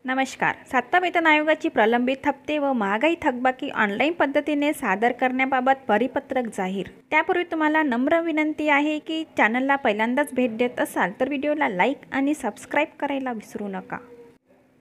नमस्कार. 7व्या वेतन आयोगाची प्रलंबित हप्ते व महागाई थकबाकी ऑनलाईन पद्धतीने सादर करण्याबाबत परिपत्रक जाहीर. त्यापूर्वी तुम्हाला नम्र विनंती आहे की चॅनलला पहिल्यांदाच भेट देत असाल तर व्हिडिओला लाईक आणि सबस्क्राईब करायला विसरू नका.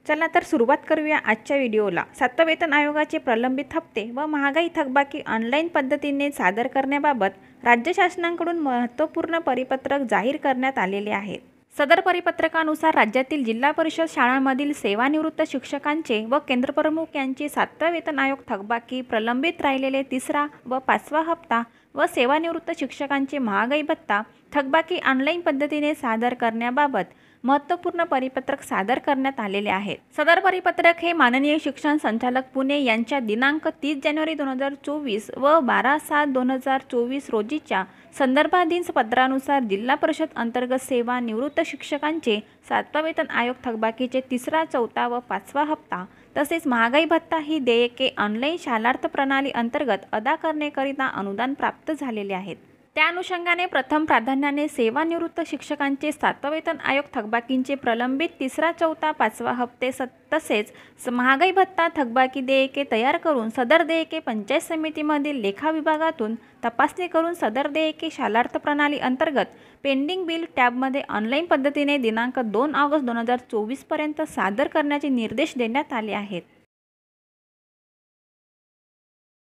चला तर सुरुवात करूया आजच्या व्हिडिओला. 7व्या वेतन आयोगाचे प्रलंबित हप्ते व महागाई थकबाकी ऑनलाईन पद्धतीने सादर करण्याबाबत राज्य शासनाकडून महत्त्वपूर्ण परिपत्रक जाहीर करण्यात आलेले आहेत. सदर परिपत्रकानुसार राज्यातील जिल्हा परिषद शाळांमधील सेवानिवृत्त शिक्षकांचे व केंद्रप्रमुख यांची 7व्या वेतन आयोग थकबाकी, प्रलंबित राहिलेले 3रा व 5वा हप्ता व सेवानिवृत्त शिक्षकांचे महागाई भत्ता थकबाकी ऑनलाईन पद्धतीने सादर करण्याबाबत महत्त्वपूर्ण परिपत्रक सादर करण्यात आलेले आहेत. सदर परिपत्रक हे माननीय शिक्षण संचालक पुणे यांच्या दिनांक 30 जानेवारी 2024 व 12/7/2024 रोजीच्या संदर्भाधीन पत्रानुसार जिल्हा परिषद अंतर्गत सेवा निवृत्त शिक्षकांचे 7वा वेतन आयोग थकबाकीचे 3रा, 4था व 5वा हप्ता तसेच महागाई भत्ता ही देयके ऑनलाईन शालार्थ प्रणाली अंतर्गत अदा करण्याकरिता अनुदान प्राप्त झालेले आहेत. त्या अनुषंगाने प्रथम प्राधान्याने सेवानिवृत्त शिक्षकांचे 7वा वेतन आयोग थकबाकींचे प्रलंबित 3रा, 4था, 5वा हप्ते तसेच महागाई भत्ता थकबाकी देयके तयार करून सदर देयके पंचायत समितीमधील लेखा विभागातून तपासणी करून सदर देयके शालार्थ प्रणाली अंतर्गत पेंडिंग बिल टॅबमध्ये ऑनलाईन पद्धतीने दिनांक 2 ऑगस्ट 2024 पर्यंत सादर करण्याचे निर्देश देण्यात आले आहेत.